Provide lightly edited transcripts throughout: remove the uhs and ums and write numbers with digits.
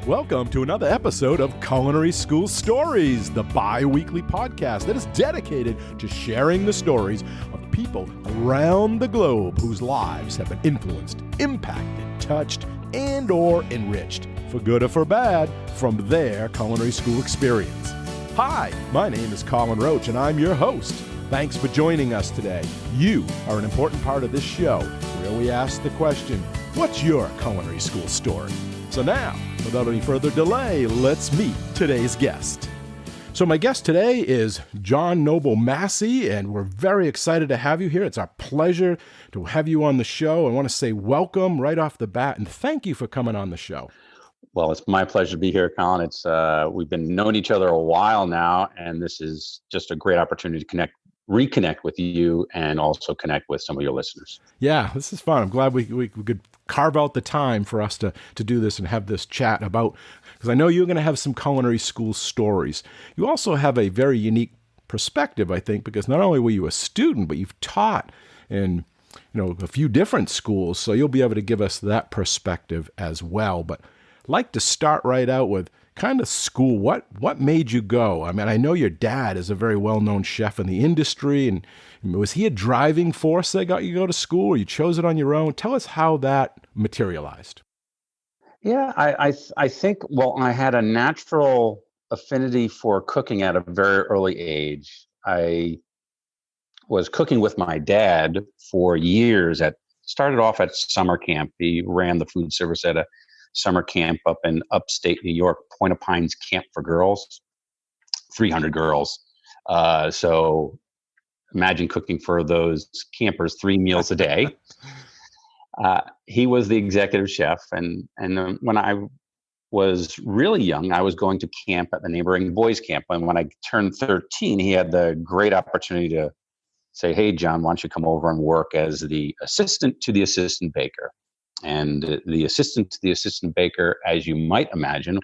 Welcome to another episode of Culinary School Stories, the bi-weekly podcast that is dedicated to sharing the stories of people around the globe whose lives have been influenced, impacted, touched, and or enriched, for good or for bad, from their culinary school experience. Hi, my name is Colin Roach, and I'm your host. Thanks for joining us today. You are an important part of this show, where we ask the question, what's your culinary school story? So now, without any further delay, let's meet today's guest. So my guest today is John Noble Masi, and we're very excited to have you here. It's our pleasure to have you on the show. I want to say welcome right off the bat, and thank you for coming on the show. Well, it's my pleasure to be here, Colin. We've been knowing each other a while now, and this is just a great opportunity to reconnect with you and also connect with some of your listeners. Yeah, this is fun. I'm glad we could carve out the time for us to do this and have this chat about, because I know you're going to have some culinary school stories. You also have a very unique perspective, I think, because not only were you a student, but you've taught in a few different schools, so you'll be able to give us that perspective as well. But I'd like to start right out with kind of school. What made you go? I mean, I know your dad is a very well-known chef in the industry, and was he a driving force that got you to go to school, or you chose it on your own? Tell us how that materialized. Yeah, I think, I had a natural affinity for cooking at a very early age. I was cooking with my dad for years. Started off at summer camp. He ran the food service at a summer camp up in upstate New York, Point of Pines Camp for Girls, 300 girls. So imagine cooking for those campers 3 meals a day. He was the executive chef. And when I was really young, I was going to camp at the neighboring boys' camp. And when I turned 13, he had the great opportunity to say, "Hey, John, why don't you come over and work as the assistant to the assistant baker?" And the assistant to the assistant baker, as you might imagine,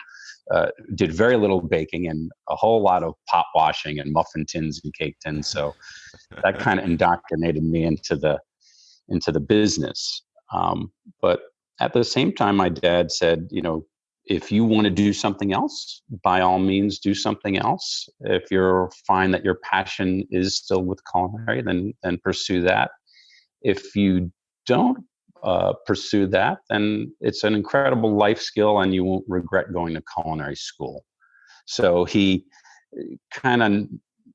did very little baking and a whole lot of pot washing and muffin tins and cake tins. So that kind of indoctrinated me into the business. But at the same time, my dad said, if you want to do something else, by all means, do something else. If you find that your passion is still with culinary, then pursue that. If you don't pursue that, then it's an incredible life skill and you won't regret going to culinary school. So he kind of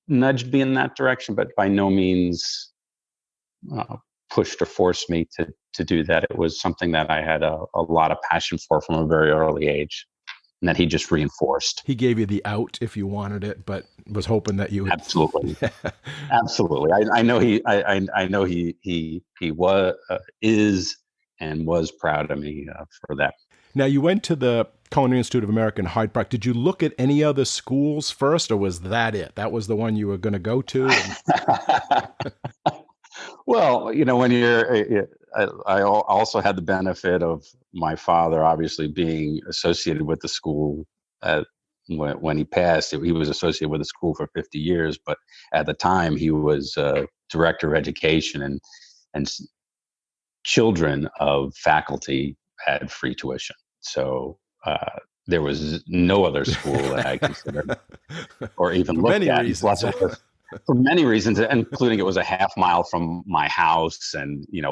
nudged me in that direction, but by no means pushed or forced me to do that. It was something that I had a lot of passion for from a very early age, and that he just reinforced. He gave you the out if you wanted it, but was hoping that you would. Absolutely. Absolutely. I know he was is and was proud of me for that. Now, you went to the Culinary Institute of America in Hyde Park. Did you look at any other schools first, or was that it? That was the one you were going to go to? Well, when I also had the benefit of my father obviously being associated with the school. When he passed, he was associated with the school for 50 years, but at the time he was director of education, and children of faculty had free tuition. So there was no other school that I considered or even looked at. For many reasons, including it was a half mile from my house, and you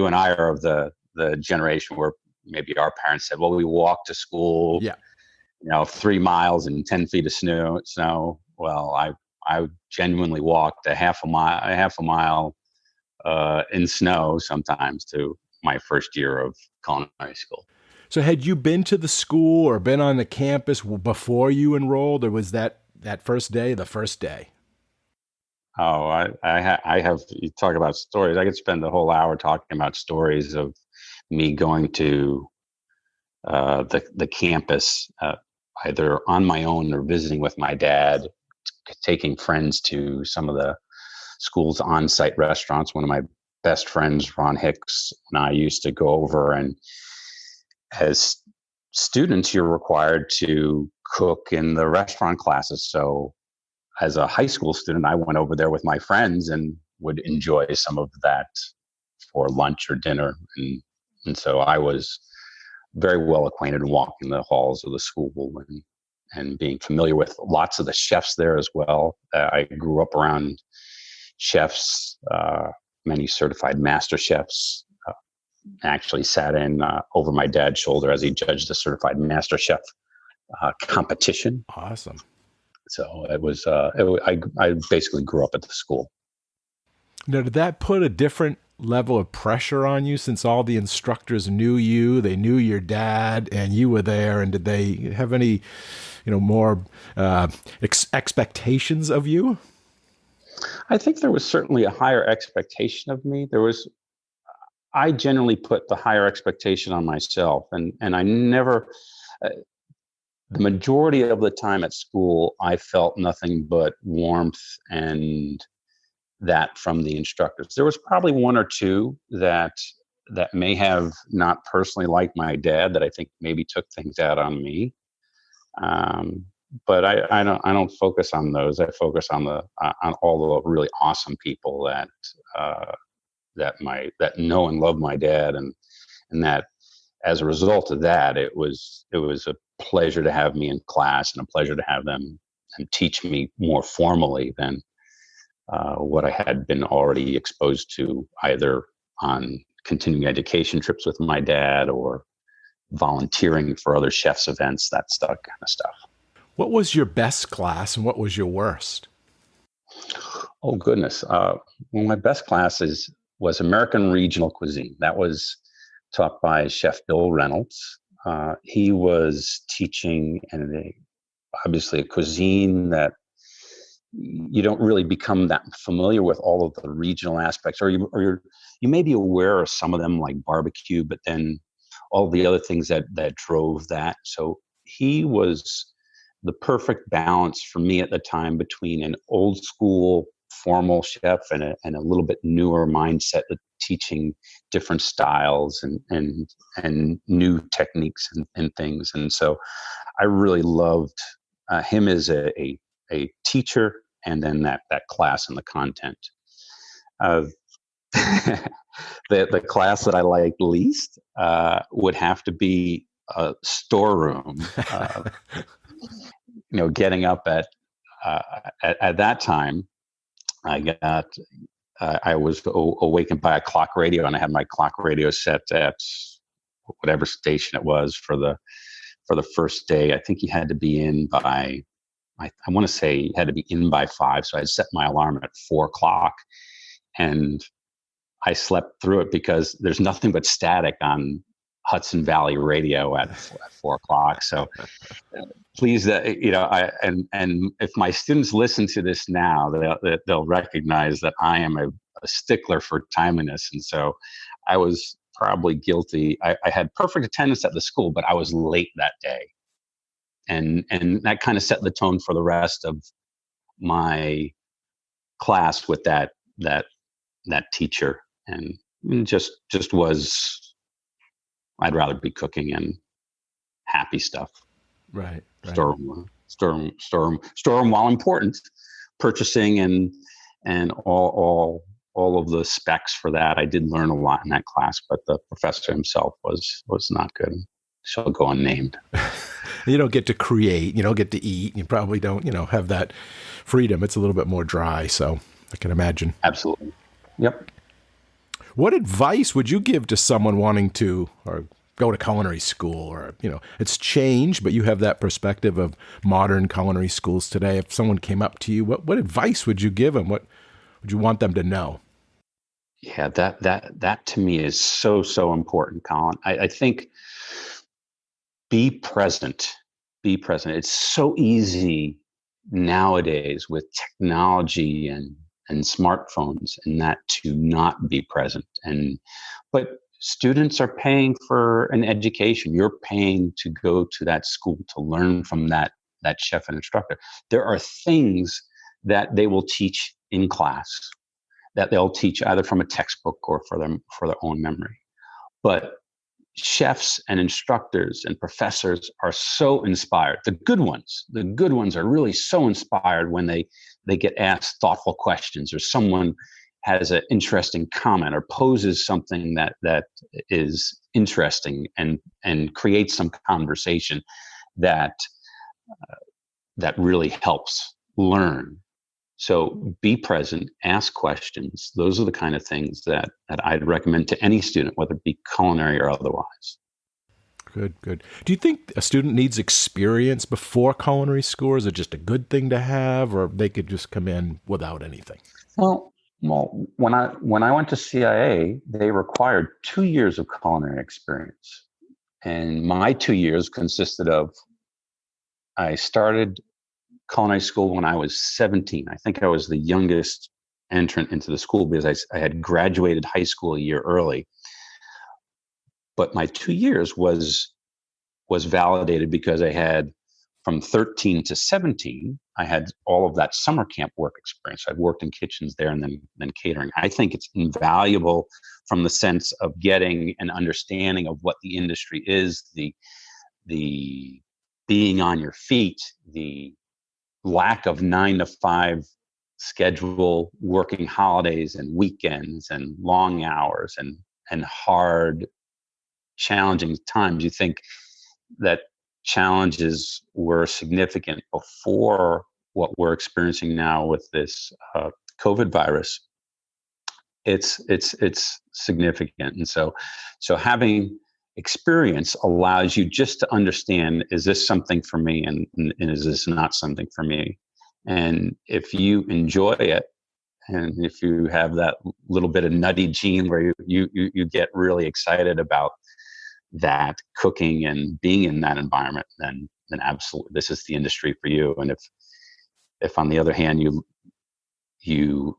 and I are of the generation where maybe our parents said, "Well, we walked to school, 3 miles and 10 feet of snow." Well, I genuinely walked a half a mile in snow sometimes to my first year of culinary school. So, had you been to the school or been on the campus before you enrolled, or was that first day the first day? Oh, I have. You talk about stories. I could spend the whole hour talking about stories of me going to the campus, either on my own or visiting with my dad, taking friends to some of the school's on-site restaurants. One of my best friends, Ron Hicks, and I used to go over, and as students, you're required to cook in the restaurant classes. So as a high school student, I went over there with my friends and would enjoy some of that for lunch or dinner. And so I was very well acquainted and walking the halls of the school and being familiar with lots of the chefs there as well. I grew up around chefs, many certified master chefs. Actually sat in over my dad's shoulder as he judged the certified master chef competition. Awesome. So it was, I basically grew up at the school. Now, did that put a different level of pressure on you since all the instructors knew you, they knew your dad, and you were there? And did they have any, more expectations of you? I think there was certainly a higher expectation of me. I generally put the higher expectation on myself, and I never, the majority of the time at school, I felt nothing but warmth and that from the instructors. There was probably one or two that may have not personally liked my dad, that I think maybe took things out on me. But I don't focus on those. I focus on all the really awesome people that know and love my dad, and that as a result of that, it was a pleasure to have me in class and a pleasure to have them and teach me more formally than what I had been already exposed to, either on continuing education trips with my dad or volunteering for other chefs' events, that kind of stuff. What was your best class and what was your worst? Oh, goodness. Well, my best classes was American regional cuisine. That was taught by Chef Bill Reynolds. He was teaching obviously a cuisine that you don't really become that familiar with all of the regional aspects, or you may be aware of some of them, like barbecue, but then all the other things that drove that. So he was the perfect balance for me at the time between an old school formal chef and a little bit newer mindset of teaching different styles and new techniques and things. And so I really loved him as a teacher, and then that class and the content. The class that I liked least would have to be a storeroom. Getting up at that time, I was awakened by a clock radio, and I had my clock radio set at whatever station it was for the first day. I think he had to be in by, I want to say he had to be in by 5. So I set my alarm at 4:00, and I slept through it because there's nothing but static on Hudson Valley radio at 4:00. So please, and if my students listen to this now, they'll recognize that I am a stickler for timeliness. And so I was probably guilty. I had perfect attendance at the school, but I was late that day. And that kind of set the tone for the rest of my class with that teacher. And just was, I'd rather be cooking and happy stuff. Right. Storeroom, while important, purchasing and all of the specs for that. I did learn a lot in that class, but the professor himself was not good. Shall go unnamed. You don't get to create, you don't get to eat, you probably don't, have that freedom. It's a little bit more dry, so I can imagine. Absolutely. Yep. What advice would you give to someone wanting to go to culinary school, or, it's changed, but you have that perspective of modern culinary schools today. If someone came up to you, what advice would you give them? What would you want them to know? Yeah, that to me is so important, Colin. I think be present. Be present. It's so easy nowadays with technology and smartphones and that to not be present. But students are paying for an education. You're paying to go to that school to learn from that chef and instructor. There are things that they will teach in class that they'll teach either from a textbook or for their own memory. But chefs and instructors and professors are so inspired. The good ones are really so inspired when they get asked thoughtful questions, or someone has an interesting comment or poses something that is interesting and create some conversation that really helps learn. So be present, ask questions. Those are the kind of things that I'd recommend to any student, whether it be culinary or otherwise. Good. Do you think a student needs experience before culinary school? Or is it just a good thing to have, or they could just come in without anything? Well, when I went to CIA, they required 2 years of culinary experience. And my 2 years consisted of, I started culinary school when I was 17. I think I was the youngest entrant into the school because I had graduated high school a year early. But my 2 years was validated because I had, from 13 to 17, I had all of that summer camp work experience. I'd worked in kitchens there and then catering. I think it's invaluable from the sense of getting an understanding of what the industry is, the being on your feet, the lack of 9 to 5 schedule, working holidays and weekends and long hours and hard, challenging times. You think that challenges were significant before what we're experiencing now with this COVID virus. It's significant, and so having experience allows you just to understand: is this something for me, and is this not something for me? And if you enjoy it, and if you have that little bit of nutty gene where you get really excited about that cooking and being in that environment, then absolutely this is the industry for you. And if on the other hand you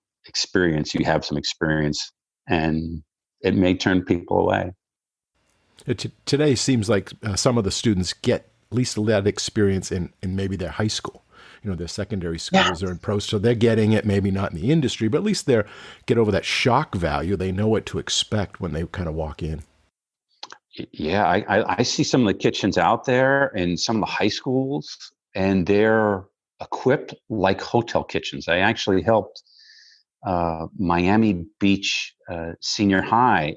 have some experience, and it may turn people away. Today seems like some of the students get at least a lot of experience in maybe their high school, their secondary schools are in pro, so they're getting it, maybe not in the industry, but at least they're get over that shock value. They know what to expect when they kind of walk in. Yeah, I see some of the kitchens out there in some of the high schools, and they're equipped like hotel kitchens. I actually helped Miami Beach Senior High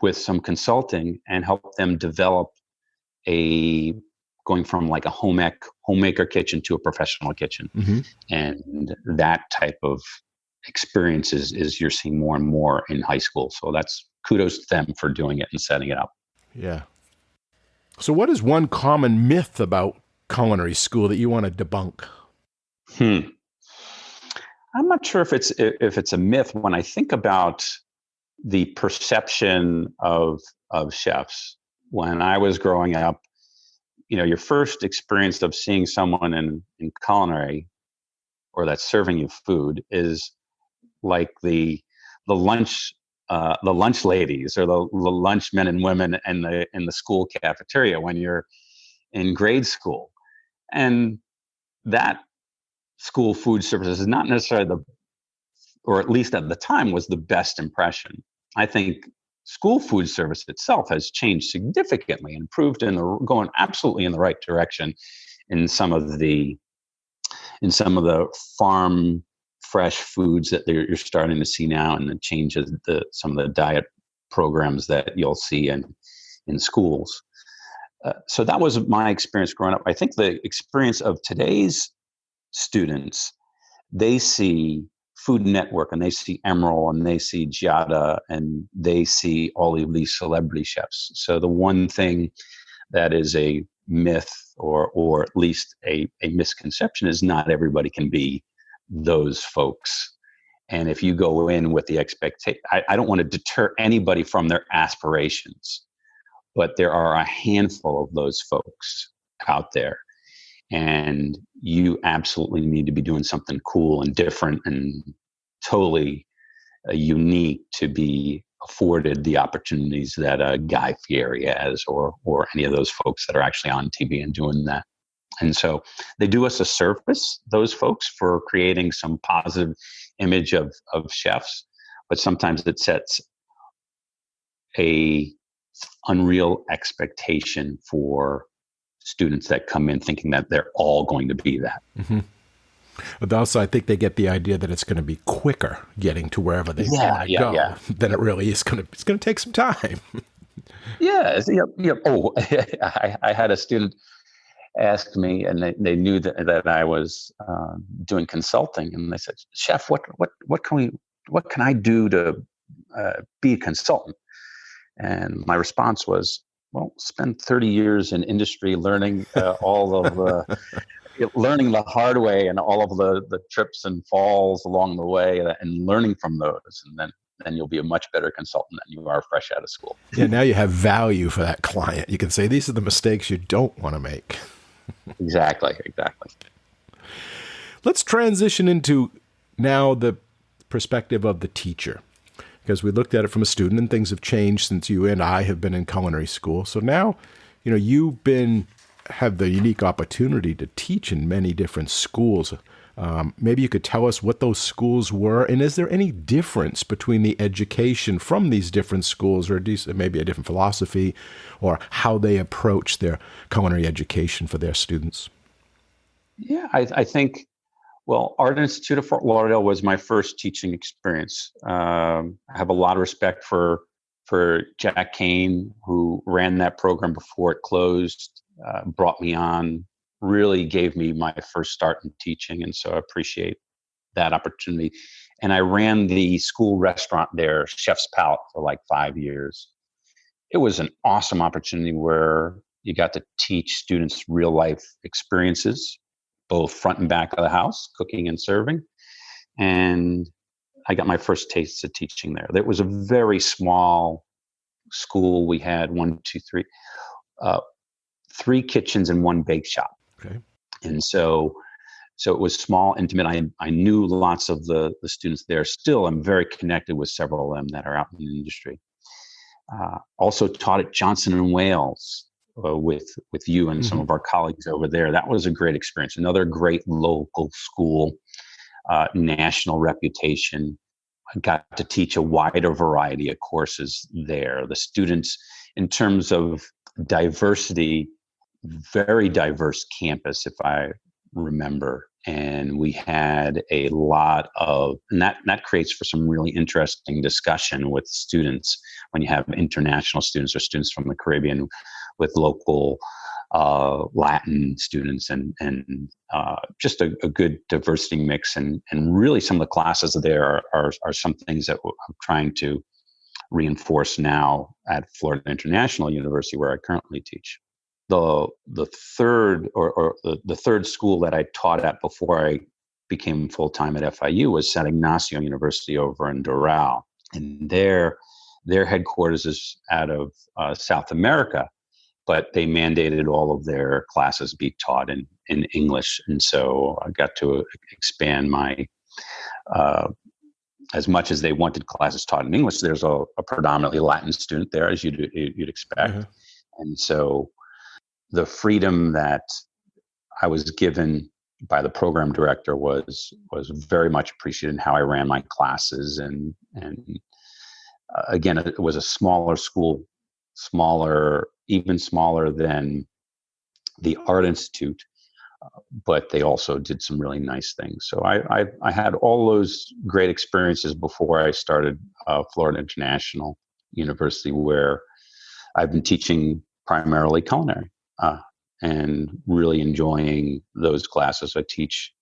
with some consulting and helped them develop going from like a homemaker kitchen to a professional kitchen. Mm-hmm. And that type of experience is you're seeing more and more in high school. So that's kudos to them for doing it and setting it up. Yeah. So what is one common myth about culinary school that you want to debunk? I'm not sure if it's a myth. When I think about the perception of chefs, when I was growing up, your first experience of seeing someone in culinary or that's serving you food is like the lunch ladies or the lunch men and women in the school cafeteria when you're in grade school. And that school food service is not necessarily or at least at the time was the best impression. I think school food service itself has changed significantly, improved going absolutely in the right direction in some of the farm fresh foods that you're starting to see now, and the changes, some of the diet programs that you'll see in schools. So that was my experience growing up. I think the experience of today's students, they see Food Network and they see Emerald and they see Giada and they see all of these celebrity chefs. So the one thing that is a myth or at least a misconception is not everybody can be those folks. And if you go in with the expectation, I don't want to deter anybody from their aspirations, but there are a handful of those folks out there. And you absolutely need to be doing something cool and different and totally unique to be afforded the opportunities that Guy Fieri has or any of those folks that are actually on TV and doing that. And so they do us a service, those folks, for creating some positive image of chefs, but sometimes it sets a unreal expectation for students that come in thinking that they're all going to be that. Mm-hmm. But also, I think they get the idea that it's going to be quicker getting to wherever they want to go than it really is going to. It's going to take some time. Yeah. Oh, I had a student ask me, and they knew that I was doing consulting, and they said, "Chef, what can I do to be a consultant?" And my response was, "Well, spend 30 years in industry learning learning the hard way and all of the trips and falls along the way, and learning from those, and then you'll be a much better consultant than you are fresh out of school." Yeah, now you have value for that client. You can say, these are the mistakes you don't want to make. Exactly. Let's transition into now the perspective of the teacher, because we looked at it from a student and things have changed since you and I have been in culinary school. So now, you've have the unique opportunity to teach in many different schools. Maybe you could tell us what those schools were, and is there any difference between the education from these different schools, or maybe a different philosophy, or how they approach their culinary education for their students? Yeah, I think, well, Art Institute of Fort Lauderdale was my first teaching experience. I have a lot of respect for Jack Kane, who ran that program before it closed, brought me on, really gave me my first start in teaching. And so I appreciate that opportunity. And I ran the school restaurant there, Chef's Palate, for like 5 years. It was an awesome opportunity where you got to teach students real life experiences, both front and back of the house, cooking and serving. And I got my first taste of teaching there. It was a very small school. We had three kitchens and one bake shop. Okay. And so it was small, intimate. I knew lots of the students there. Still, I'm very connected with several of them that are out in the industry. Also taught at Johnson and Wales with you and some of our colleagues over there. That was a great experience. Another great local school, national reputation. I got to teach a wider variety of courses there. The students, in terms of diversity, very diverse campus, if I remember. And we had a lot and that creates for some really interesting discussion with students when you have international students or students from the Caribbean with local Latin students, and just a good diversity mix. And really some of the classes there are some things that I'm trying to reinforce now at Florida International University, where I currently teach. The third the third school that I taught at before I became full-time at FIU was San Ignacio University over in Doral. And their headquarters is out of South America, but they mandated all of their classes be taught in English. And so I got to expand my, as much as they wanted classes taught in English, there's a predominantly Latin student there, as you'd expect. Mm-hmm. And so the freedom that I was given by the program director was very much appreciated in how I ran my classes. And again, it was a smaller school, even smaller than the Art Institute, but they also did some really nice things. So I had all those great experiences before I started Florida International University, where I've been teaching primarily culinary. And really enjoying those classes. I teach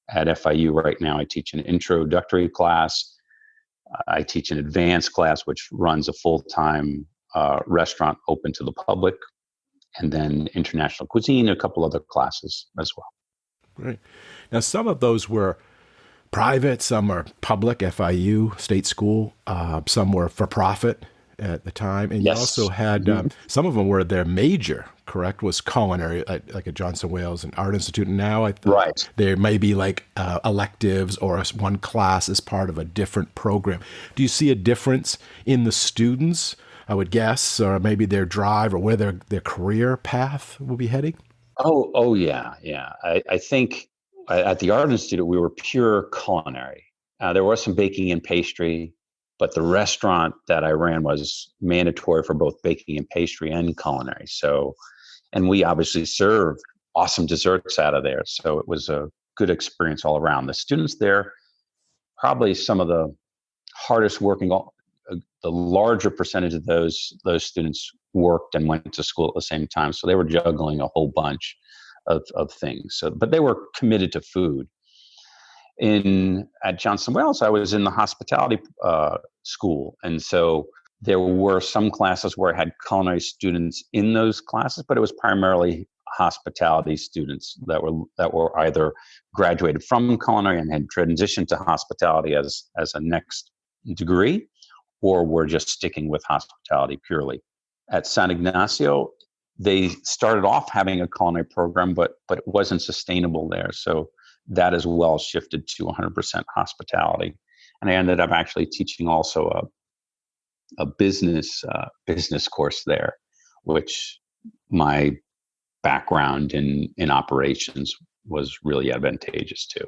at FIU right now. I teach an introductory class. I teach an advanced class, which runs a full-time restaurant open to the public, and then international cuisine, a couple other classes as well. Right. Now, some of those were private, some were public, FIU, state school, some were for profit at the time. And yes. You also had, some of them were their major, correct, was culinary, like at Johnson Wales and Art Institute. And now I thought right. There may be like electives or one class as part of a different program. Do you see a difference in the students, I would guess, or maybe their drive or where their career path will be heading? Oh yeah. I think at the Art Institute, we were pure culinary. There was some baking and pastry, but the restaurant that I ran was mandatory for both baking and pastry and culinary. So, and we obviously served awesome desserts out of there. So it was a good experience all around. The students there, probably some of the hardest working the larger percentage of those students worked and went to school at the same time. So they were juggling a whole bunch of things. So, but they were committed to food. At Johnson Wales, I was in the hospitality school. And so there were some classes where I had culinary students in those classes, but it was primarily hospitality students that were either graduated from culinary and had transitioned to hospitality as a next degree, or were just sticking with hospitality purely. At San Ignacio, they started off having a culinary program, but it wasn't sustainable there. So that as well shifted to 100% hospitality. And I ended up actually teaching also a business course there, which my background in operations was really advantageous to.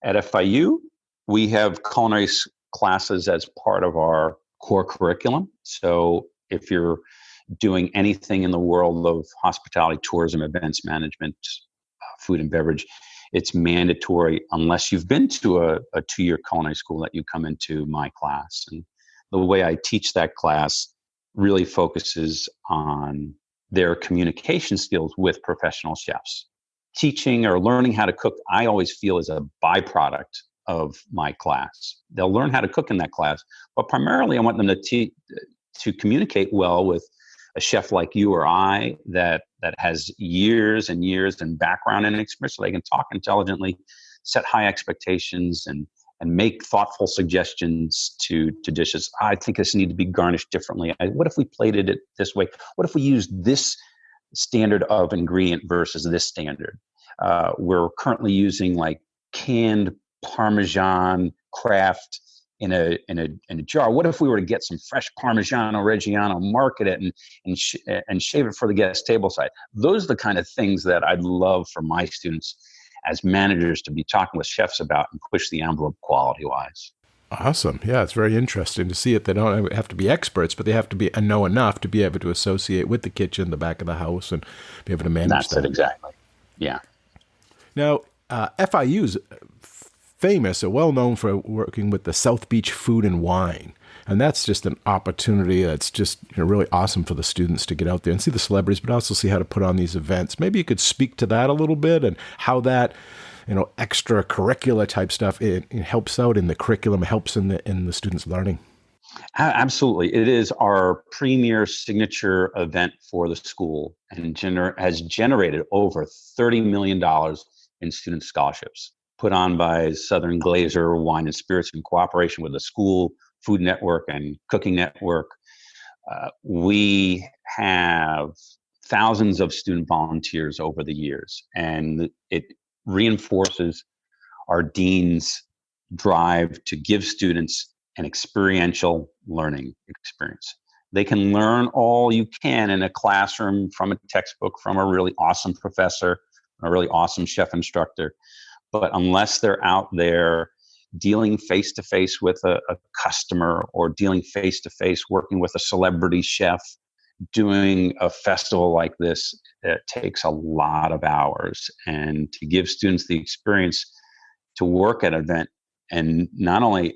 At FIU, we have culinary classes as part of our core curriculum. So if you're doing anything in the world of hospitality, tourism, events management, food and beverage, it's mandatory unless you've been to a 2-year culinary school that you come into my class. And the way I teach that class really focuses on their communication skills with professional chefs. Teaching or learning how to cook, I always feel, is a byproduct of my class. They'll learn how to cook in that class, but primarily I want them to communicate well with a chef like you or I that has years and years and background and experience, so they can talk intelligently, set high expectations, and make thoughtful suggestions to dishes. I think this need to be garnished differently. What if we plated it this way? What if we used this standard of ingredient versus this standard? We're currently using like canned Parmesan Kraft in a jar. What if we were to get some fresh Parmigiano Reggiano, market it, and shave it for the guest table side? Those are the kind of things that I'd love for my students as managers to be talking with chefs about and push the envelope quality-wise. Awesome. Yeah, it's very interesting to see it. They don't have to be experts, but they have to know enough to be able to associate with the kitchen, the back of the house, and be able to manage that. That's it, exactly. Yeah. Now, FIU's famous or well known for working with the South Beach Food and Wine. And that's just an opportunity that's just really awesome for the students to get out there and see the celebrities, but also see how to put on these events. Maybe you could speak to that a little bit and how that, extracurricular type stuff, it helps out in the curriculum, helps in the students' learning. Absolutely. It is our premier signature event for the school and has generated over $30 million in student scholarships, put on by Southern Glazer Wine and Spirits in cooperation with the school food network and cooking network. We have thousands of student volunteers over the years, and it reinforces our dean's drive to give students an experiential learning experience. They can learn all you can in a classroom from a textbook, from a really awesome professor, a really awesome chef instructor. But unless they're out there dealing face-to-face with a customer, or dealing face-to-face working with a celebrity chef, doing a festival like this, it takes a lot of hours. And to give students the experience to work at an event, and not only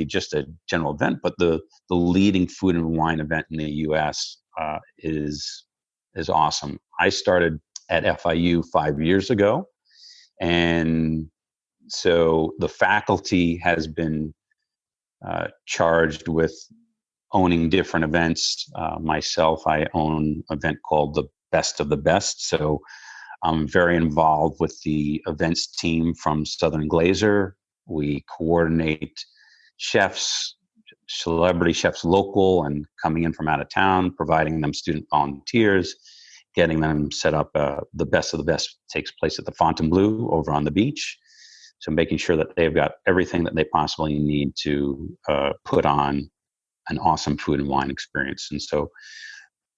just a general event, but the leading food and wine event in the U.S. is awesome. I started at FIU 5 years ago, and so the faculty has been charged with owning different events. Myself, I own an event called the Best of the Best. So I'm very involved with the events team from Southern Glazer. We coordinate chefs, celebrity chefs, local and coming in from out of town, providing them student volunteers, getting them set up. The Best of the Best takes place at the Fontainebleau over on the beach. So making sure that they've got everything that they possibly need to put on an awesome food and wine experience. And so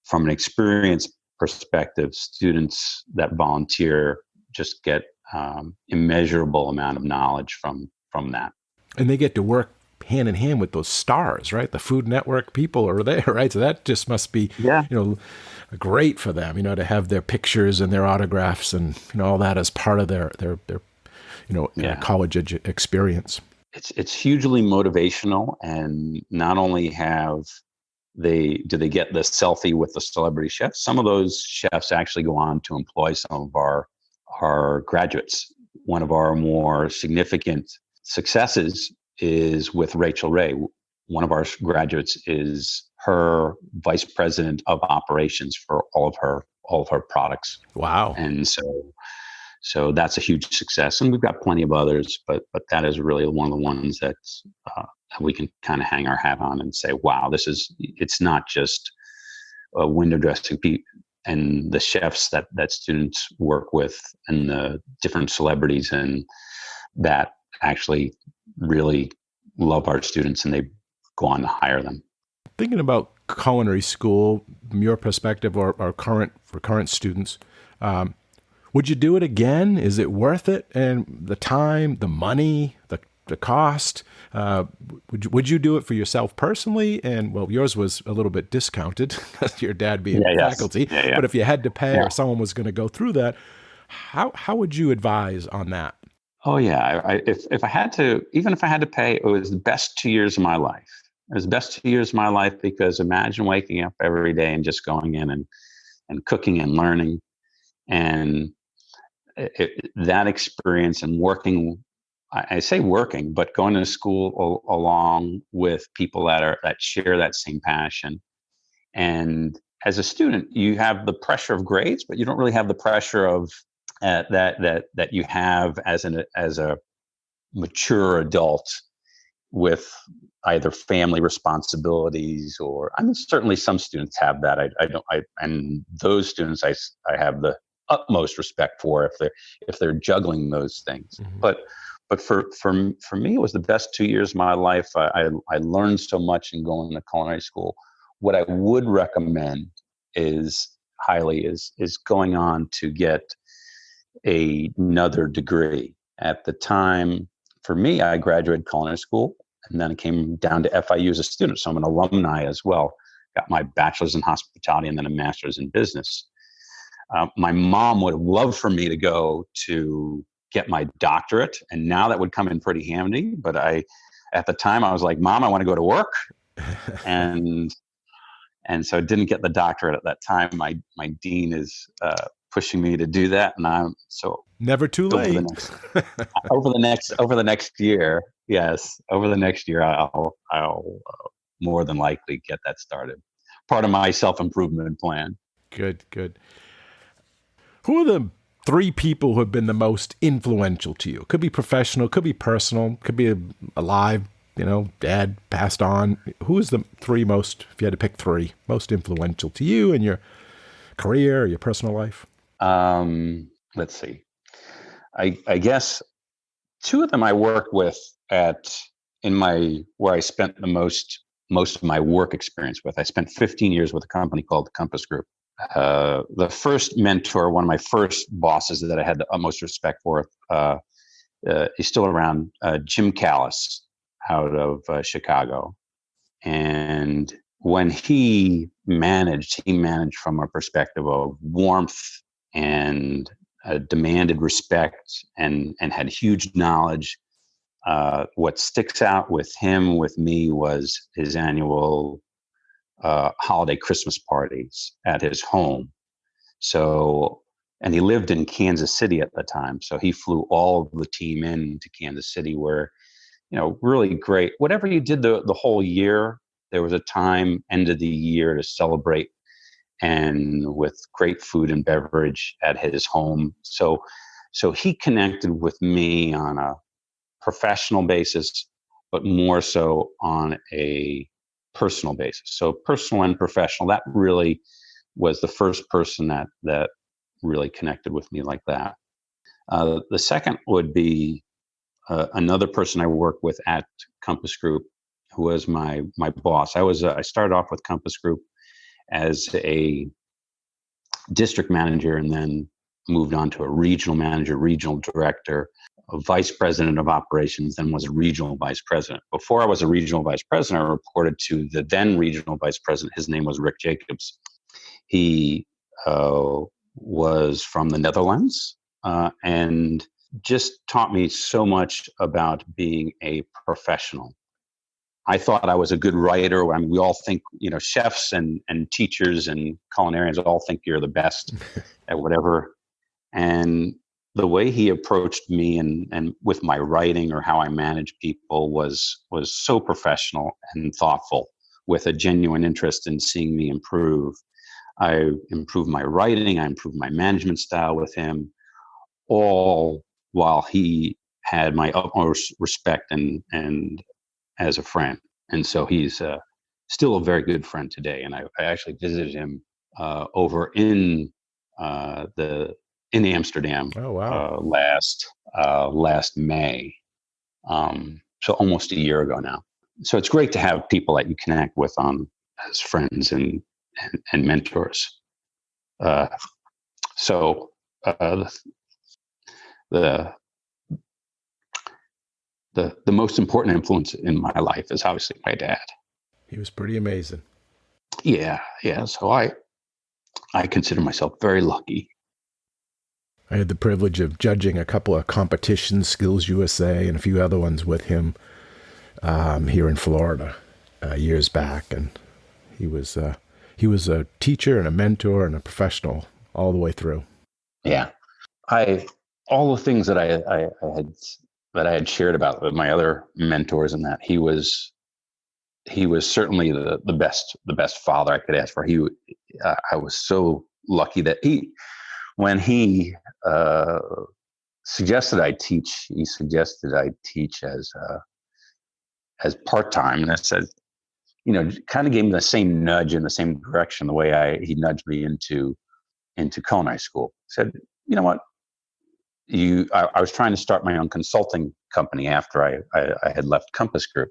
from an experience perspective, students that volunteer just get immeasurable amount of knowledge from that. And they get to work hand in hand with those stars, right? The Food Network people are there, right? So that just must be, great for them, to have their pictures and their autographs and, all that as part of their college experience. it's hugely motivational, and not only do they get the selfie with the celebrity chefs, some of those chefs actually go on to employ some of our graduates. One of our more significant successes is with Rachel Ray. One of our graduates is her vice president of operations for all of her products. Wow. And so that's a huge success. And we've got plenty of others, but that is really one of the ones that we can kind of hang our hat on and say, wow, it's not just window dressing people and the chefs that students work with and the different celebrities and that actually really love our students and they go on to hire them. Thinking about culinary school, from your perspective or current students, would you do it again? Is it worth it? And the time, the money, the cost? Would you do it for yourself personally? And well, yours was a little bit discounted because your dad being faculty. Yeah. But if you had to pay or someone was going to go through that, how would you advise on that? Oh yeah, if I had to, even if I had to pay, it was the best 2 years of my life. It was the best 2 years of my life because imagine waking up every day and just going in and cooking and learning, and that experience and working. I say working, but going to school along with people that share that same passion. And as a student, you have the pressure of grades, but you don't really have the pressure of that you have as a mature adult with either family responsibilities or, I mean, certainly some students have that. And those students I have the utmost respect for if they're juggling those things. Mm-hmm. But for me, it was the best 2 years of my life. I learned so much in going to culinary school. What I would recommend is going on to get another degree. At the time, for me, I graduated culinary school, and then I came down to FIU as a student. So I'm an alumni as well. Got my bachelor's in hospitality and then a master's in business. My mom would have loved for me to go to get my doctorate, and now that would come in pretty handy. But at the time, I was like, Mom, I want to go to work, and so I didn't get the doctorate at that time. My dean is pushing me to do that, and I'm so never too late. Over the next year, yes, over the next year, I'll more than likely get that started. Part of my self-improvement plan. Good. Who are the 3 people who have been the most influential to you? Could be professional, could be personal, could be alive, dad passed on. Who is the 3 most, if you had to pick 3, most influential to you in your career or your personal life? Let's see. I guess 2 of them I worked with where I spent the most of my work experience with. I spent 15 years with a company called the Compass Group. The first mentor, one of my first bosses that I had the utmost respect for, he's still around, Jim Callis out of Chicago. And when he managed from a perspective of warmth and demanded respect and had huge knowledge. What sticks out with me, was his annual holiday Christmas parties at his home. So, and he lived in Kansas City at the time. So he flew all of the team in to Kansas City where, really great. Whatever you did the whole year, there was a time, end of the year, to celebrate, and with great food and beverage at his home. So he connected with me on a professional basis, but more so on a personal basis. So personal and professional, that really was the first person that really connected with me like that. The second would be another person I worked with at Compass Group, who was my boss. I started off with Compass Group as a district manager, and then moved on to a regional manager, regional director, a vice president of operations, then was a regional vice president. Before I was a regional vice president, I reported to the then regional vice president. His name was Rick Jacobs. He was from the Netherlands, and just taught me so much about being a professional. I thought I was a good writer. I mean, we all think, chefs and teachers and culinarians all think you're the best at whatever. And the way he approached me and with my writing or how I manage people was so professional and thoughtful, with a genuine interest in seeing me improve. I improved my writing, I improved my management style with him, all while he had my utmost respect and as a friend. And so he's still a very good friend today. And I actually visited him over in Amsterdam. Oh, wow. Last May. So almost a year ago now. So it's great to have people that you connect with as friends and mentors. So the most important influence in my life is obviously my dad. He was pretty amazing. Yeah. So I consider myself very lucky. I had the privilege of judging a couple of competitions, Skills USA and a few other ones with him here in Florida years back, and he was a teacher and a mentor and a professional all the way through. Yeah, all the things that I had shared about with my other mentors, and that he was certainly the best father I could ask for. I was so lucky that when he suggested I teach, as part-time, and I said, kind of gave me the same nudge in the same direction, the way he nudged me into culinary school. Said, you know what? I was trying to start my own consulting company after I had left Compass Group.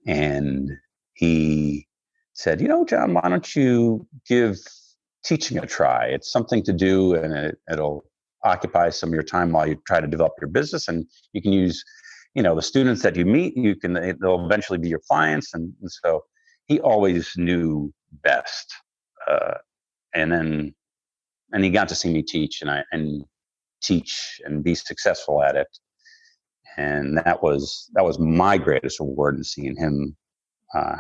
And he said, John, why don't you give teaching a try? It's something to do, and it'll occupy some of your time while you try to develop your business. And you can use, the students that you meet, they'll eventually be your clients. And so he always knew best. And he got to see me teach and teach and be successful at it. And that was my greatest reward, in seeing him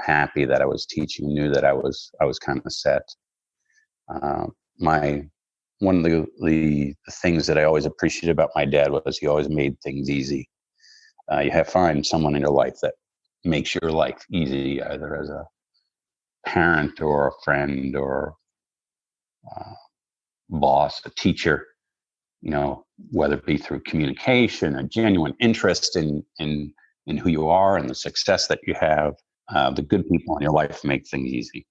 happy that I was teaching, knew that I was kind of set. One of the things that I always appreciated about my dad was he always made things easy. You have to find someone in your life that makes your life easy, either as a parent or a friend or boss, a teacher. Whether it be through communication, a genuine interest in who you are and the success that you have. The good people in your life make things easy.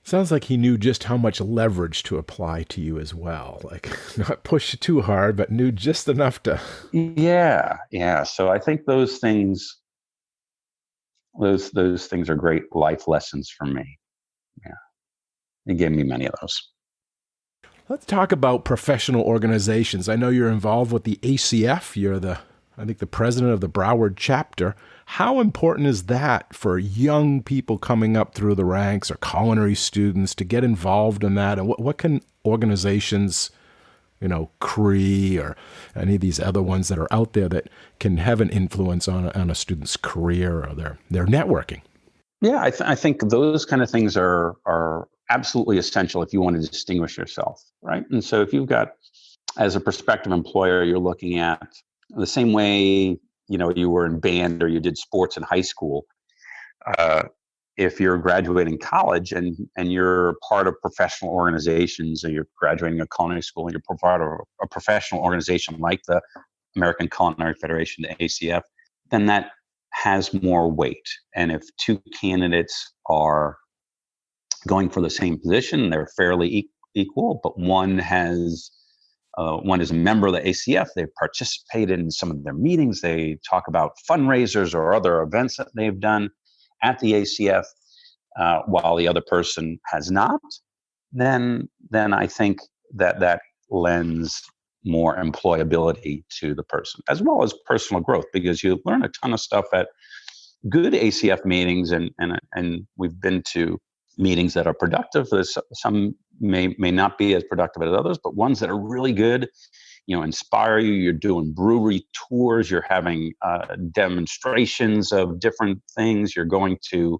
Sounds like he knew just how much leverage to apply to you as well. Like, not push you too hard, but knew just enough to. Yeah. So I think those things are great life lessons for me. Yeah. He gave me many of those. Let's talk about professional organizations. I know you're involved with the ACF. You're the president of the Broward chapter. How important is that for young people coming up through the ranks or culinary students to get involved in that? And what can organizations, CRE or any of these other ones that are out there that can have an influence on a student's career or their networking? Yeah, I think those kind of things are absolutely essential if you want to distinguish yourself, right? And so if you've got, as a prospective employer, you're looking at the same way, you were in band or you did sports in high school. If you're graduating college and you're part of professional organizations, or you're graduating a culinary school and you're part of a professional organization like the American Culinary Federation, the ACF, then that has more weight. And if two candidates are going for the same position, they're fairly equal, but one is a member of the ACF. They've participated in some of their meetings. They talk about fundraisers or other events that they've done at the ACF, while the other person has not. Then I think that lends more employability to the person, as well as personal growth, because you learn a ton of stuff at good ACF meetings, and we've been to meetings that are productive. Some may not be as productive as others, but ones that are really good, inspire you. You're doing brewery tours. You're having demonstrations of different things. You're going to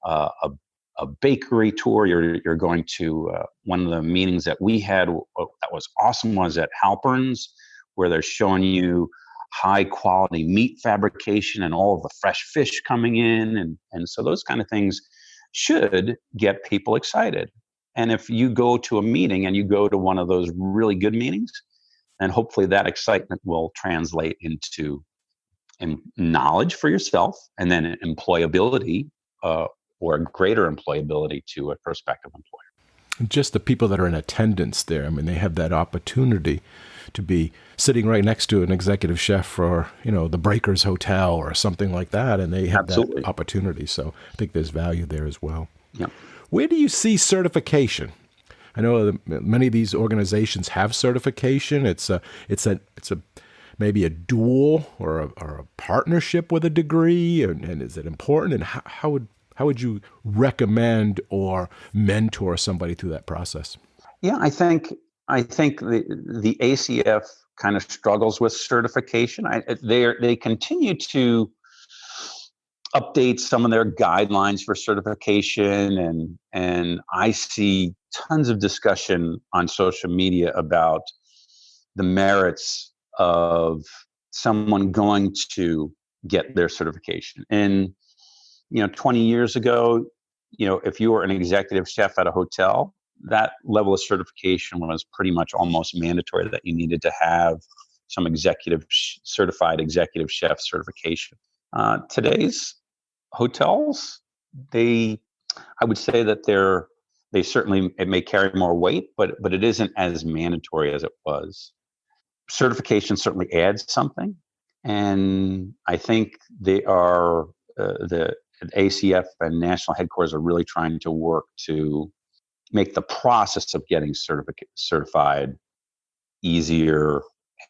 a bakery tour. You're going to one of the meetings that we had that was awesome was at Halpern's, where they're showing you high quality meat fabrication and all of the fresh fish coming in. And so those kind of things should get people excited. And if you go to a meeting and you go to one of those really good meetings, then hopefully that excitement will translate into knowledge for yourself and then employability or greater employability to a prospective employer. And just the people that are in attendance there, I mean, they have that opportunity to be sitting right next to an executive chef for, the Breakers Hotel or something like that, and they have Absolutely. that opportunity. So I think there's value there as well. Yeah. Where do you see certification? I know many of these organizations have certification. It's a maybe a dual or a partnership with a degree, and is it important? And how would you recommend or mentor somebody through that process? Yeah, I think the ACF kind of struggles with certification. They continue to update some of their guidelines for certification, and I see tons of discussion on social media about the merits of someone going to get their certification. And 20 years ago, if you were an executive chef at a hotel, that level of certification was pretty much almost mandatory, that you needed to have some certified executive chef certification. Today's hotels, I would say that they certainly, it may carry more weight, but it isn't as mandatory as it was. Certification certainly adds something, and I think they are the ACF and national headquarters are really trying to work to make the process of getting certified easier,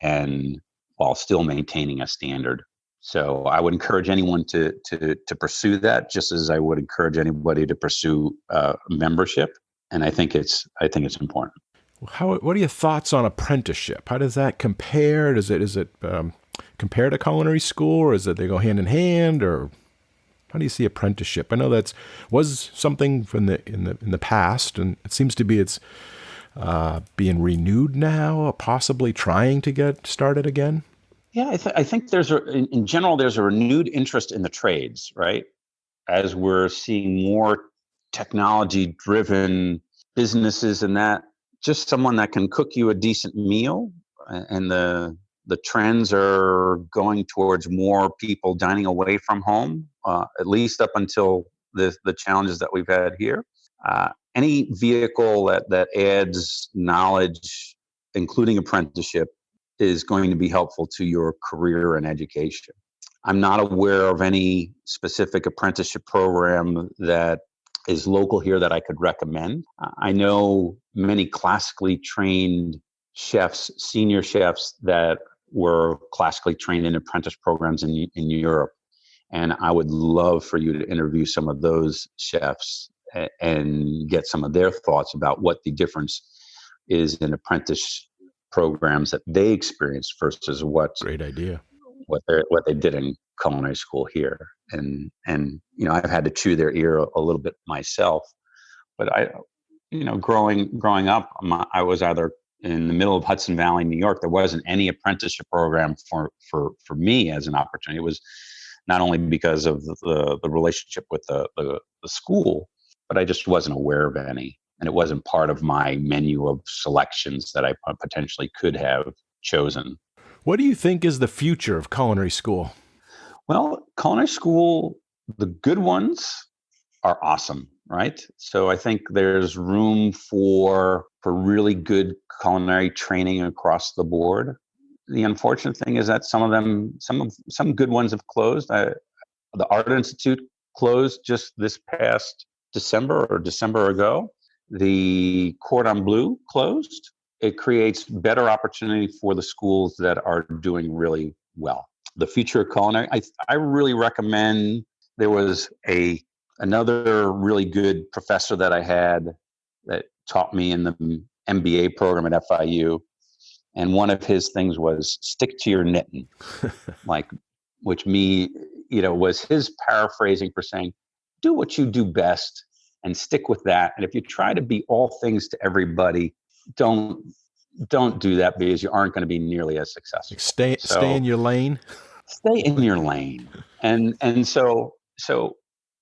and while still maintaining a standard. So I would encourage anyone to pursue that, just as I would encourage anybody to pursue membership. And I think it's important. What are your thoughts on apprenticeship? How does that compare? Is it compare to culinary school, or is it they go hand in hand, or how do you see apprenticeship? I know that was something from in the past, and it seems to be it's being renewed now, possibly trying to get started again. Yeah, I think in general there's a renewed interest in the trades, right? As we're seeing more technology-driven businesses, and that just someone that can cook you a decent meal, and the trends are going towards more people dining away from home, at least up until the challenges that we've had here. Any vehicle that adds knowledge, including apprenticeship, is going to be helpful to your career and education. I'm not aware of any specific apprenticeship program that is local here that I could recommend. I know many classically trained chefs, senior chefs, that were classically trained in apprentice programs in Europe. And I would love for you to interview some of those chefs and get some of their thoughts about what the difference is in apprentice programs that they experienced versus what they did in culinary school here. And I've had to chew their ear a little bit myself. But growing up, I was either in the middle of Hudson Valley, New York. There wasn't any apprenticeship program for me as an opportunity. It was not only because of the relationship with the school, but I just wasn't aware of any. And it wasn't part of my menu of selections that I potentially could have chosen. What do you think is the future of culinary school? Well, culinary school, the good ones are awesome, right? So I think there's room for really good culinary training across the board. The unfortunate thing is that some good ones have closed. The Art Institute closed just this past December ago. The Cordon Bleu closed. It creates better opportunity for the schools that are doing really well. The future of culinary, I really recommend. There was another really good professor that I had that taught me in the MBA program at FIU. And one of his things was stick to your knitting, which was his paraphrasing for saying, do what you do best and stick with that. And if you try to be all things to everybody, don't do that, because you aren't going to be nearly as successful. Stay in your lane. Stay in your lane. And so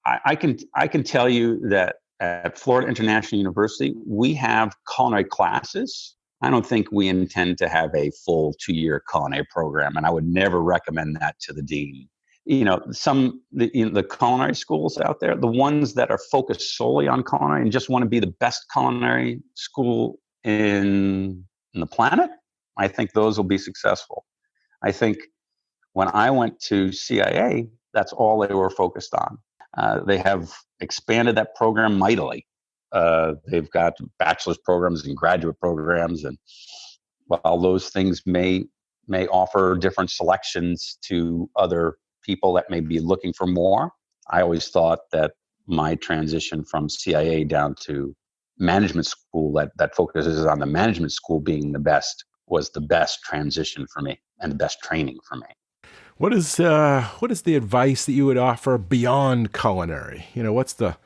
I can tell you that at Florida International University, we have culinary classes. I don't think we intend to have a full 2-year culinary program, and I would never recommend that to the dean. The culinary schools out there, the ones that are focused solely on culinary and just want to be the best culinary school in the planet, I think those will be successful. I think when I went to CIA, that's all they were focused on. They have expanded that program mightily. They've got bachelor's programs and graduate programs, and while those things may offer different selections to other people that may be looking for more, I always thought that my transition from CIA down to management school that focuses on the management school being the best was the best transition for me and the best training for me. What is the advice that you would offer beyond culinary? What's the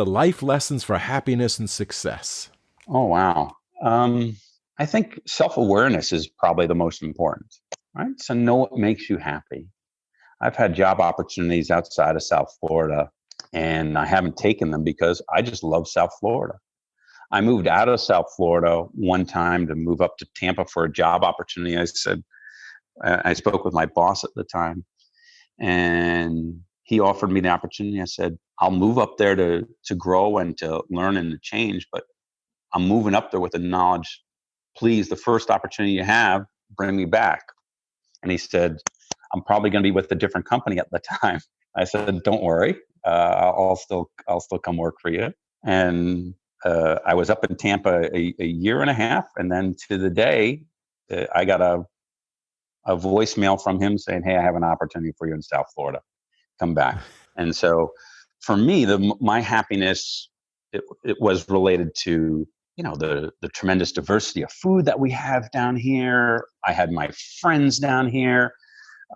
life lessons for happiness and success? Oh, wow. I think self-awareness is probably the most important, right? So know what makes you happy. I've had job opportunities outside of South Florida, and I haven't taken them because I just love South Florida. I moved out of South Florida one time to move up to Tampa for a job opportunity. I spoke with my boss at the time, and he offered me the opportunity. I said, I'll move up there to grow and to learn and to change, but I'm moving up there with the knowledge, please, the first opportunity you have, bring me back. And he said, I'm probably going to be with a different company at the time. I said, don't worry, I'll still come work for you. And I was up in Tampa a year and a half, and then to the day, I got a voicemail from him saying, hey, I have an opportunity for you in South Florida. Come back. And so for me, my happiness, it was related to, the tremendous diversity of food that we have down here. I had my friends down here,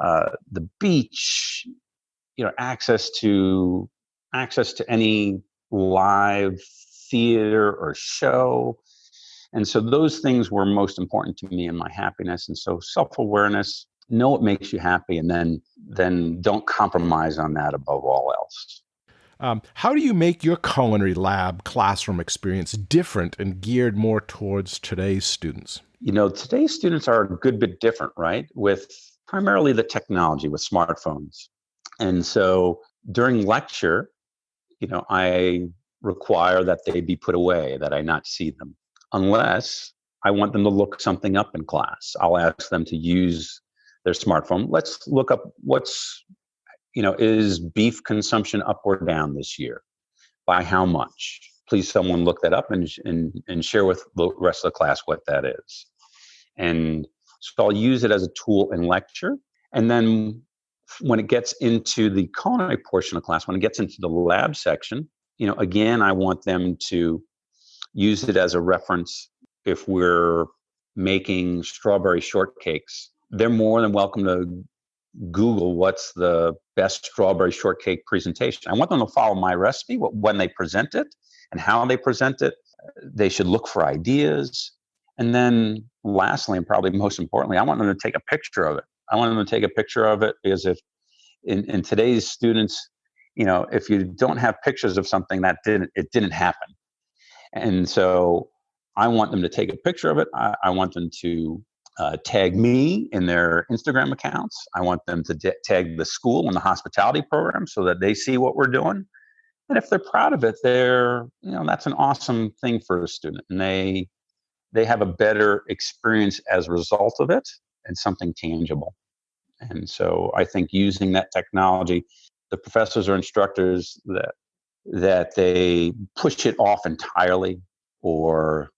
the beach, access to any live theater or show. And so those things were most important to me in my happiness. And so self-awareness, know what makes you happy, and then don't compromise on that above all else. How do you make your culinary lab classroom experience different and geared more towards today's students? Today's students are a good bit different, right? With primarily the technology, with smartphones. And so during lecture, I require that they be put away, that I not see them, unless I want them to look something up in class. I'll ask them to use their smartphone. Let's look up is beef consumption up or down this year? By how much? Please, someone look that up and share with the rest of the class what that is. And so I'll use it as a tool in lecture. And then when it gets into the culinary portion of class, when it gets into the lab section, again, I want them to use it as a reference. If we're making strawberry shortcakes, they're more than welcome to Google what's the best strawberry shortcake presentation. I want them to follow my recipe when they present it and how they present it. They should look for ideas. And then lastly, and probably most importantly, I want them to take a picture of it. I want them to take a picture of it because if in today's students, if you don't have pictures of something, it didn't happen. And so I want them to take a picture of it. I want them to tag me in their Instagram accounts. I want them to tag the school and the hospitality program so that they see what we're doing. And if they're proud of it, that's an awesome thing for a student. And they have a better experience as a result of it and something tangible. And so I think using that technology, the professors or instructors that they push it off entirely or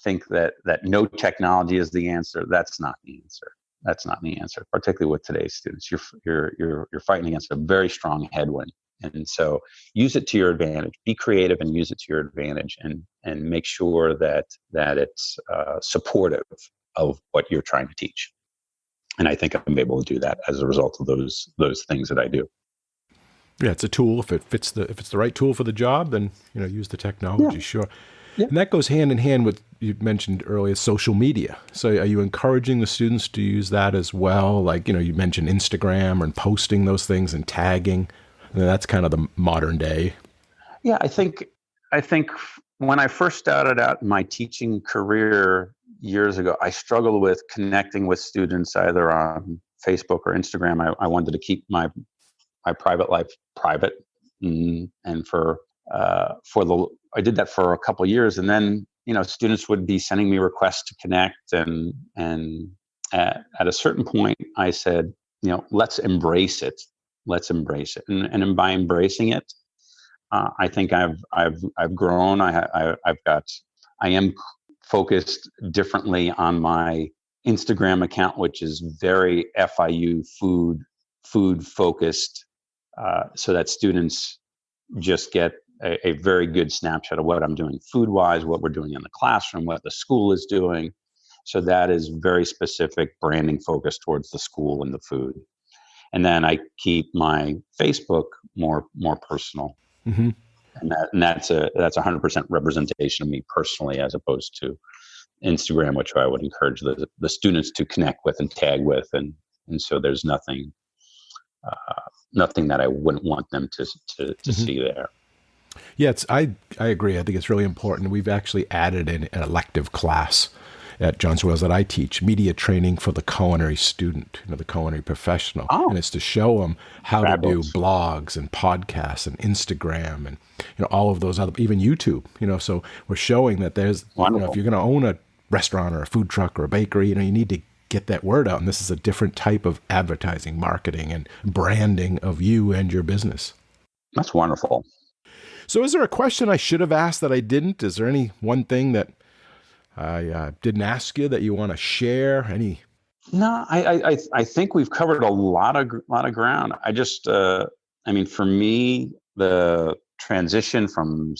think that no technology is the answer. That's not the answer. That's not the answer, particularly with today's students. You're fighting against a very strong headwind. And so use it to your advantage. Be creative and use it to your advantage, and make sure that it's supportive of what you're trying to teach. And I think I'm able to do that as a result of those things that I do. Yeah, it's a tool. If it's the right tool for the job, then use the technology. Yeah. Sure. Yeah. And that goes hand in hand with, you mentioned earlier, social media. So are you encouraging the students to use that as well? Like, you mentioned Instagram and posting those things and tagging. And that's kind of the modern day. Yeah, I think when I first started out my teaching career years ago, I struggled with connecting with students either on Facebook or Instagram. I wanted to keep my private life private, and I did that for a couple of years, and then students would be sending me requests to connect, and at a certain point I said, let's embrace it, and by embracing it, I think I've grown. I am focused differently on my Instagram account, which is very FIU food focused, so that students just get a very good snapshot of what I'm doing food wise, what we're doing in the classroom, what the school is doing. So that is very specific branding focused towards the school and the food. And then I keep my Facebook more personal. Mm-hmm. And that's 100% representation of me personally, as opposed to Instagram, which I would encourage the students to connect with and tag with, and so there's nothing that I wouldn't want them to mm-hmm. see there. Yeah, I agree. I think it's really important. We've actually added an elective class at Johns Wales that I teach, media training for the culinary student, the culinary professional. Oh. And it's to show them how Fabulous. To do blogs and podcasts and Instagram and all of those other, even YouTube. So we're showing that there's, if you're going to own a restaurant or a food truck or a bakery, you need to get that word out. And this is a different type of advertising, marketing, and branding of you and your business. That's wonderful. So is there a question I should have asked that I didn't? Is there any one thing that I didn't ask you that you want to share? Any? No, I think we've covered a lot of ground. I just, for me, the transition from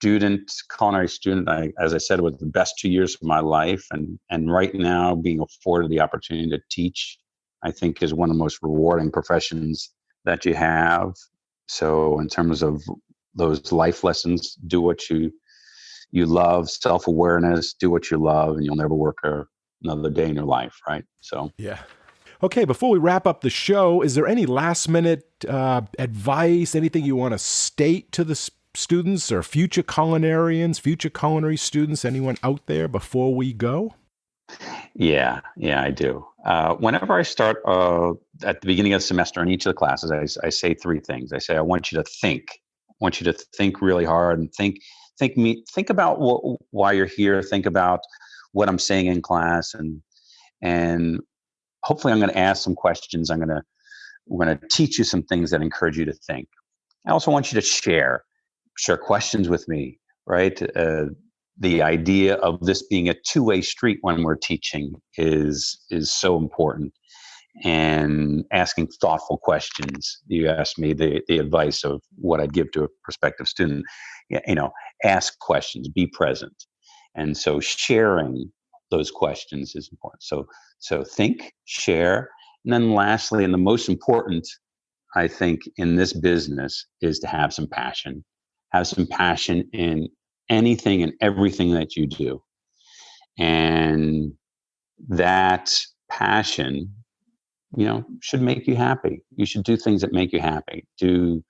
culinary student, as I said, was the best 2 years of my life. And right now being afforded the opportunity to teach, I think is one of the most rewarding professions that you have. So in terms of those life lessons, do what you love, self-awareness, do what you love, and you'll never work another day in your life, right? So yeah. Okay, before we wrap up the show, is there any last-minute advice, anything you want to state to the students or future culinarians, future culinary students, anyone out there before we go? Yeah, I do. Whenever I start at the beginning of the semester in each of the classes, I say three things. I say, I want you to think. I want you to think really hard and think about why you're here. Think about what I'm saying in class, and hopefully I'm going to ask some questions. We're going to teach you some things that encourage you to think. I also want you to share questions with me, right? The idea of this being a two-way street when we're teaching is so important. And asking thoughtful questions. You asked me the advice of what I'd give to a prospective student. Ask questions, be present. And so sharing those questions is important. So think, share. And then lastly, and the most important, I think, in this business is to have some passion. Have some passion in anything and everything that you do. And that passion, should make you happy. You should do things that make you happy. Do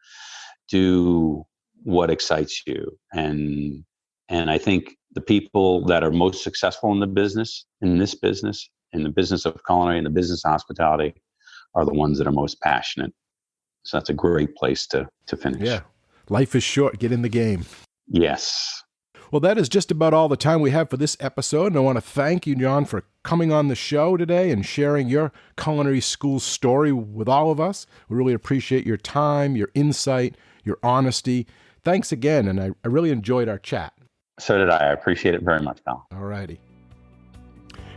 what excites you. And I think the people that are most successful in the business, in the business of culinary, in the business of hospitality, are the ones that are most passionate. So that's a great place to finish. Yeah. Life is short. Get in the game. Yes. Well, that is just about all the time we have for this episode. And I want to thank you, John, for coming on the show today and sharing your culinary school story with all of us. We really appreciate your time, your insight, your honesty. Thanks again. And I really enjoyed our chat. So did I. I appreciate it very much, pal. All righty.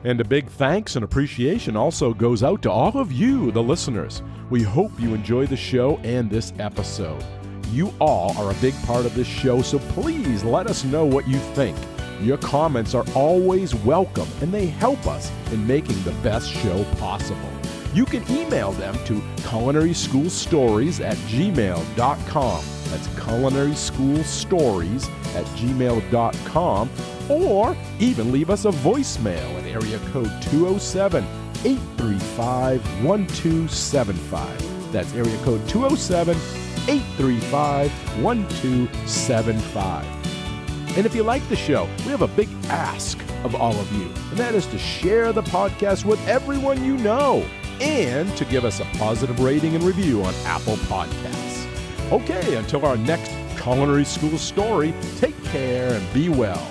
And a big thanks and appreciation also goes out to all of you, the listeners. We hope you enjoy the show and this episode. You all are a big part of this show, so please let us know what you think. Your comments are always welcome, and they help us in making the best show possible. You can email them to culinaryschoolstories@gmail.com. That's culinaryschoolstories@gmail.com, or even leave us a voicemail at area code 207-835-1275. That's area code 207-835-1275. And if you like the show, we have a big ask of all of you, and that is to share the podcast with everyone you know and to give us a positive rating and review on Apple Podcasts. Okay, until our next Culinary School story, take care and be well.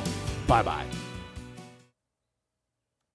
Bye-bye.